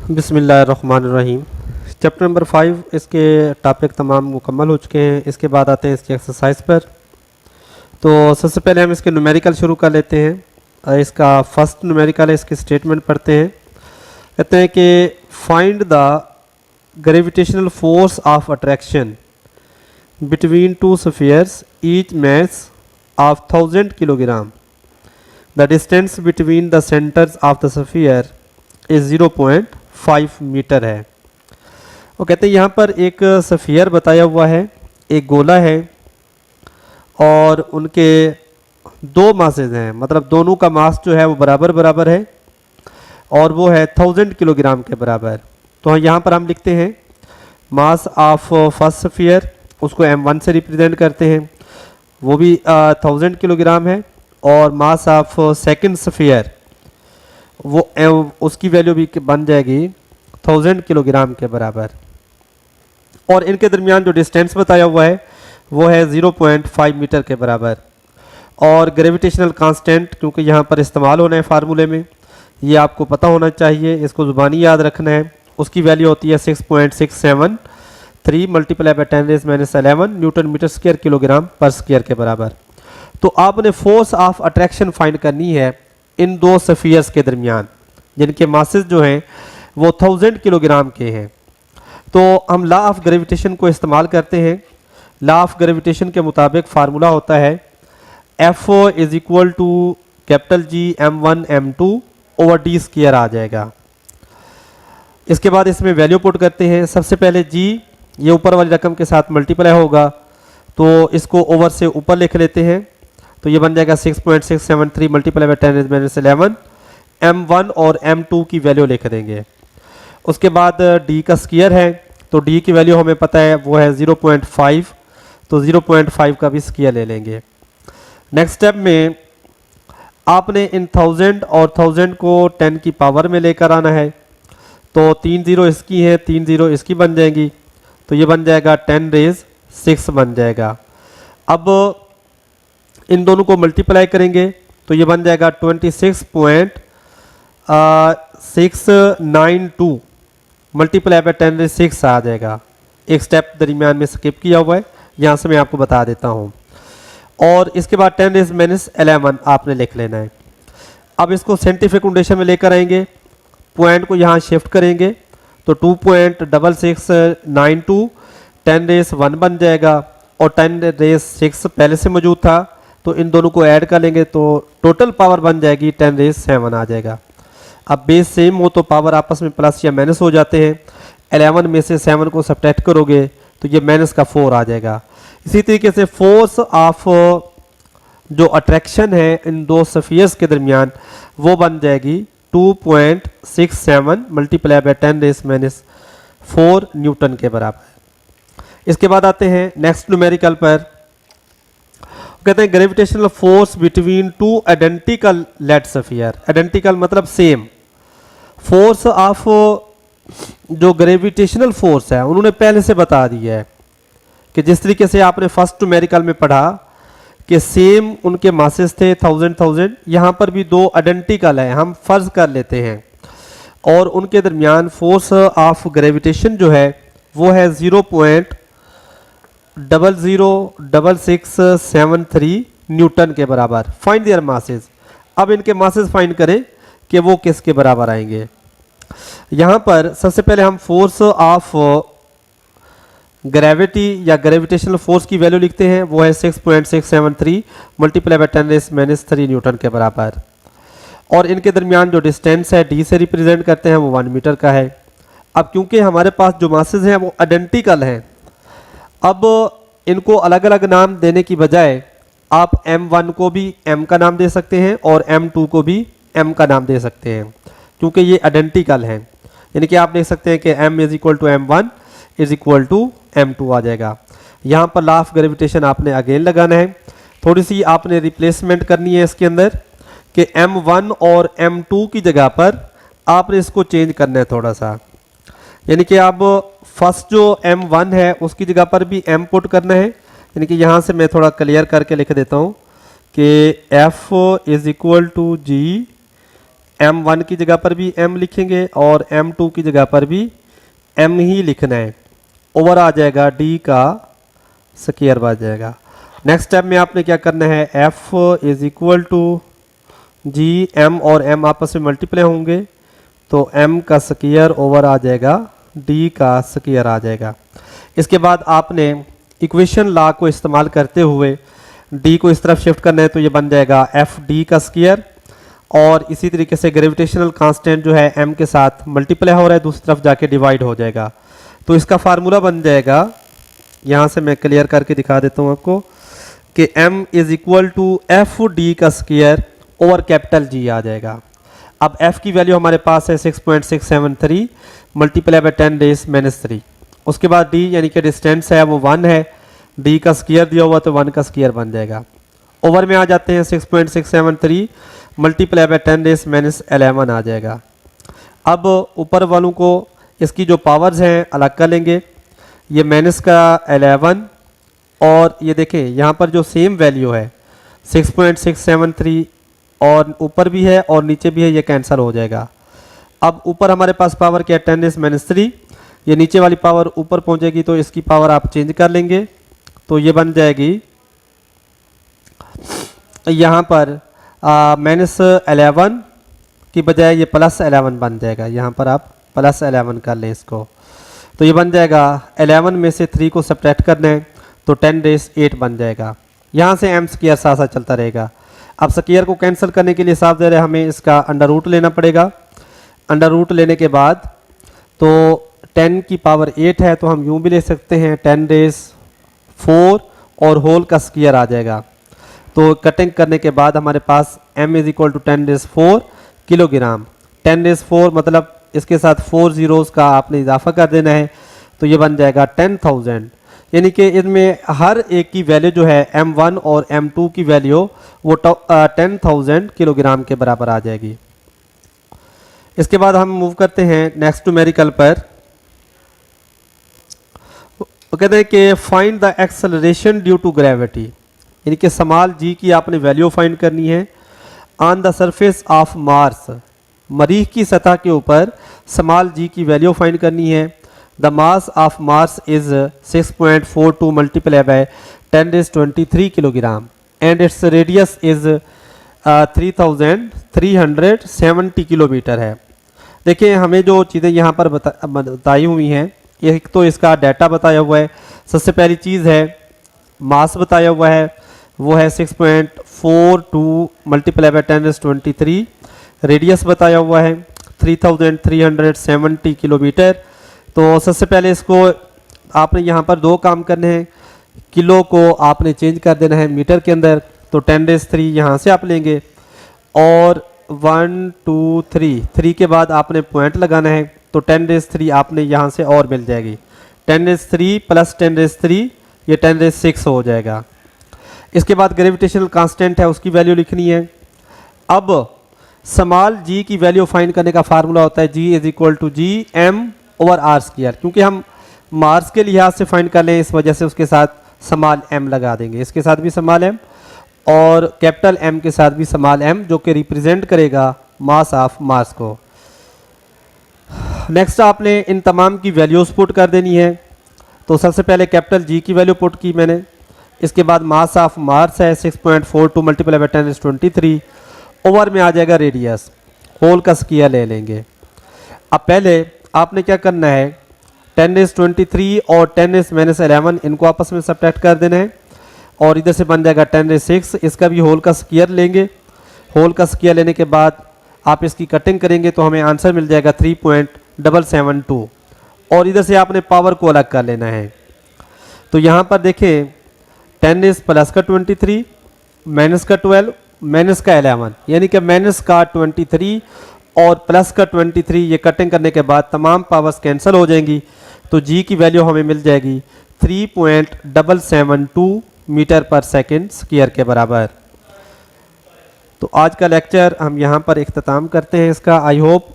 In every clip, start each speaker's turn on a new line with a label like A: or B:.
A: बिस्मिल्लाहिर्रहमानिर्रहीम। Chapter number 5 इसके topic तमाम मुकम्मल हो चुके हैं। इसके बाद आते हैं इसकी एक्सरसाइज पर। तो सबसे पहले हम इसके न्यूमेरिकल शुरू कर लेते हैं। इसका फर्स्ट न्यूमेरिकल है, इसके स्टेटमेंट पढ़ते हैं। कहते हैं कि find the gravitational force of attraction between two spheres each mass of 1000 kilogram. The distance between the centres of the sphere is 0.5 metre है। वो कहते हैं यहाँ पर एक स्फीयर बताया हुआ है, एक गोला है और उनके दो मासेज हैं, मतलब दोनों का मास जो है वो बराबर बराबर है और वो है 1000 किलोग्राम के बराबर। तो यहाँ पर हम लिखते हैं मास ऑफ फर्स्ट स्फीयर, उसको m1 से रिप्रेजेंट करते हैं, वो भी 1000 किलोग्राम है। और मास ऑफ सेकंड स्फीयर वो उसकी वैल्यू भी बन जाएगी 1000 किलोग्राम के बराबर। और इनके दरमियान जो डिस्टेंस बताया हुआ है वो है 0.5 मीटर के बराबर। और ग्रेविटेशनल कांस्टेंट क्योंकि यहाँ पर इस्तेमाल होना है फार्मूले में, ये आपको पता होना चाहिए, इसको ज़ुबानी याद रखना है। उसकी वैल्यू होती है 6.673 multiply by 10⁻11 newton metre square kilogram पर स्क्वायर के बराबर। तो आपने फोर्स ऑफ अट्रैक्शन फाइंड करनी है इन दो स्फीयर्स के दरमियान, जिनके मासेस जो हैं वो 1000 किलोग्राम के हैं। तो हम लॉ ऑफ ग्रेविटेशन को इस्तेमाल करते हैं। लॉ ऑफ ग्रेविटेशन के मुताबिक फार्मूला होता है F is equal to capital G m1 m2 over d square आ जाएगा। इसके बाद इसमें वैल्यू पुट करते हैं। सबसे पहले G ये ऊपर वाली रकम के साथ मल्टीप्लाई होगा तो इसको ओवर से ऊपर लिख लेते हैं, तो ये बन जाएगा 6.673 मल्टीप्लाई बाय 10⁻11 m1 और m2 की वैल्यू लिख देंगे। उसके बाद d का स्क्वायर है तो d की वैल्यू हमें पता है वो है 0.5, तो 0.5 का भी स्क्वायर ले लेंगे। नेक्स्ट स्टेप में आपने इन 1000 और 1000 को 10 की पावर में लेकर आना है, तो 3 0 इसकी है, 3 0 इसकी बन जाएंगी, तो ये बन जाएगा 10⁻6 बन जाएगा। अब इन दोनों को मल्टीप्लाई करेंगे तो ये बन जाएगा 26.692 मल्टीप्लाई बाय 10⁻6 आ जाएगा। एक स्टेप दरमियान में स्किप किया हुआ है, यहाँ से मैं आपको बता देता हूँ। और इसके बाद 10⁻11 आपने लिख लेना है। अब इसको साइंटिफिक नोटेशन में लेकर आएंगे, पॉइंट को यहाँ शिफ्ट करेंगे तो 2.6692 10⁻1 बन जाएगा और 10⁻6 पहले से मौजूद था, तो इन दोनों को ऐड कर लेंगे तो टोटल पावर बन जाएगी 10⁻7 आ जाएगा। अब बेस सेम हो तो पावर आपस में प्लस या माइनस हो जाते हैं। 11 में से 7 को सब्ट्रैक्ट करोगे तो ये माइनस का 4 आ जाएगा। इसी तरीके से फोर्स ऑफ जो अट्रैक्शन है इन दो स्फीयर्स के दरमियान वो बन जाएगी 2.67 मल्टीप्लाई बाय 10⁻4 न्यूटन के बराबर। इसके बाद आते हैं नेक्स्ट न्यूमेरिकल पर। कहते हैं gravitational force between two identical lead sphere. Identical मतलब सेम। फोर्स ऑफ जो ग्रेविटेशनल फोर्स है उन्होंने पहले से बता दिया है कि जिस तरीके से आपने फर्स्ट न्यूमेरिकल में पढ़ा कि सेम उनके मासेस थे 1000, यहाँ पर भी दो आइडेंटिकल है, हम फर्ज कर लेते हैं, और उनके दरमियान फोर्स ऑफ ग्रेविटेशन जो है वो है 0.006673 न्यूटन के बराबर। Find there masses. अब इनके मासेस फाइंड करें कि वो किसके बराबर आएंगे। यहाँ पर सबसे पहले हम फोर्स ऑफ ग्रेविटी या ग्रेविटेशनल फोर्स की वैल्यू लिखते हैं, वो है 6.673 मल्टीप्लाई बाय 10⁻³ न्यूटन के बराबर। और इनके दरमियान जो डिस्टेंस है d से रिप्रेजेंट करते हैं वो 1 मीटर का है। अब क्योंकि हमारे पास जो मासेस हैं वो आइडेंटिकल हैं, अब इनको अलग अलग नाम देने की बजाय आप m1 को भी m का नाम दे सकते हैं और m2 को भी m का नाम दे सकते हैं, क्योंकि ये आइडेंटिकल हैं। यानी कि आप देख सकते हैं कि m is equal to m1 is equal to m2 आ जाएगा। यहाँ पर लॉ ऑफ ग्रेविटेशन आपने अगेन लगाना है, थोड़ी सी आपने रिप्लेसमेंट करनी है इसके अंदर कि m1 और m2 की जगह पर आपने इसको चेंज करना है थोड़ा सा। यानी कि अब फर्स्ट जो m1 है उसकी जगह पर भी m पुट करना है। यानी कि यहाँ से मैं थोड़ा क्लियर करके लिख देता हूँ कि F is equal to G M1 की जगह पर भी M लिखेंगे और M2 की जगह पर भी M ही लिखना है। ओवर आ जाएगा D का स्क्वायर बन जाएगा। नेक्स्ट स्टेप में आपने क्या करना है, F is equal to G, M और M आपस में मल्टीप्लाई होंगे तो M का स्क्वायर ओवर आ जाएगा D का स्क्वायर आ जाएगा। इसके बाद आपने इक्वेशन लॉ को इस्तेमाल करते हुए D को इस तरफ शिफ्ट करना है तो ये बन जाएगा एफ डी का स्क्वायर, और इसी तरीके से ग्रेविटेशनल कांस्टेंट जो है m के साथ मल्टीप्लाई हो रहा है, दूसरी तरफ जाके डिवाइड हो जाएगा। तो इसका फार्मूला बन जाएगा, यहाँ से मैं क्लियर करके दिखा देता हूँ आपको कि m is equal to F D का स्क्वायर ओवर कैपिटल G आ जाएगा। अब f की वैल्यू हमारे पास है 6.673 मल्टीप्लाई बाय 10⁻³ उसके बाद d यानी कि डिस्टेंस है वो 1 है, d का स्क्वायर दिया हुआ तो 1 का स्क्वायर बन जाएगा। ओवर में आ जाते हैं 6.673 मल्टीप्लाई बाय 10⁻11 आ जाएगा। अब ऊपर वालों को इसकी जो पावर्स हैं अलग कर लेंगे, ये माइनस का 11 और ये देखें यहाँ पर जो सेम वैल्यू है 6.673 और ऊपर भी है और नीचे भी है, ये कैंसिल हो जाएगा। अब ऊपर हमारे पास पावर क्या है 10⁻3, ये नीचे वाली पावर ऊपर पहुंचेगी तो इसकी पावर आप चेंज कर लेंगे तो ये बन जाएगी यहाँ पर -11 की बजाय ये +11 बन जाएगा। यहाँ पर आप +11 कर लें इसको तो ये बन जाएगा 11 में से 3 को सब्ट्रैक्ट करना है तो 10⁸ बन जाएगा। यहाँ से m स्क्वायर साथ साथ चलता रहेगा। अब स्क्वायर को कैंसिल करने के लिए साफ दे रहे हमें इसका अंडर रूट लेना पड़ेगा। अंडर रूट लेने के बाद तो 10 की पावर 8 है तो हम यूँ भी ले सकते हैं 10⁴ और होल का स्क्वायर आ जाएगा। तो कटिंग करने के बाद हमारे पास m is equal to 10⁴ kilogram. 10⁴ मतलब इसके साथ 4 ज़ीरोज़ का आपने इजाफा कर देना है तो ये बन जाएगा 10,000, यानी कि इनमें हर एक की वैल्यू जो है m1 और m2 की वैल्यू वो 10,000 किलोग्राम के बराबर आ जाएगी। इसके बाद हम मूव करते हैं नेक्स्ट न्यूमेरिकल पर। वो कहते हैं कि find the acceleration due to gravity, यानी कि स्मॉल g की आपने वैल्यू फाइंड करनी है on the surface of Mars, मरीख की सतह के ऊपर स्मॉल g की वैल्यू फाइंड करनी है। The mass of Mars is 6.42 multiply by 10⁻23 kilogram and its radius is 3370 kilometre है। देखिए हमें जो चीज़ें यहाँ पर बताई हुई हैं, एक तो इसका डाटा बताया हुआ है। सबसे पहली चीज़ है मास बताया हुआ है, वो है 6.42 मल्टीप्लाई बाय 10⁻23। रेडियस बताया हुआ है 3370 किलोमीटर। तो सबसे पहले इसको आपने यहाँ पर दो काम करने हैं, किलो को आपने चेंज कर देना है मीटर के अंदर, तो 10⁻³ यहाँ से आप लेंगे और 1 2 3 के बाद आपने पॉइंट लगाना है तो 10⁻³ आपने यहाँ से और मिल जाएगी। 10⁻³ प्लस 10⁻³ ये 10⁻6 हो जाएगा। इसके बाद ग्रेविटेशनल कांस्टेंट है उसकी वैल्यू लिखनी है। अब स्मॉल g की वैल्यू फाइंड करने का फार्मूला होता है g is equal to G/m/r², क्योंकि हम मार्स के लिहाज से फाइंड कर लें इस वजह से उसके साथ स्मॉल m लगा देंगे, इसके साथ भी स्मॉल m और कैपिटल M के साथ भी स्मॉल m, जो कि रिप्रेजेंट करेगा मास ऑफ मार्स को। नेक्स्ट आपने इन तमाम की वैल्यूज पुट कर देनी है। तो सबसे पहले कैपिटल G की वैल्यू पुट की मैंने, इसके बाद मास ऑफ मार्स है 6.42 मल्टीप्लाई बाय 10⁻23, ओवर में आ जाएगा रेडियस, होल का स्क्वायर ले लेंगे। अब पहले आपने क्या करना है 10⁻23 और 10⁻11 इनको आपस में सब्ट्रैक्ट कर देना है और इधर से बन जाएगा 10⁻6, इसका भी होल का स्क्वायर लेंगे। होल का स्क्वायर लेने के बाद आप इसकी कटिंग करेंगे तो हमें आंसर मिल जाएगा 3.772 और इधर से आपने पावर को अलग कर लेना है। तो यहाँ पर देखें 10 प्लस का 23 माइनस का 12 माइनस का 11, यानी कि माइनस का 23 और प्लस का 23, ये कटिंग करने के बाद तमाम पावर्स कैंसिल हो जाएंगी तो g की वैल्यू हमें मिल जाएगी 3.772 मीटर पर सेकंड स्क्वायर के बराबर। तो आज का लेक्चर हम यहाँ पर इख्तिताम करते हैं इसका। आई होप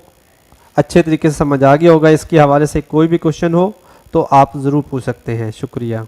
A: अच्छे तरीके से समझ आ गया होगा। इसके हवाले से कोई भी क्वेश्चन हो तो आप ज़रूर पूछ सकते हैं। शुक्रिया।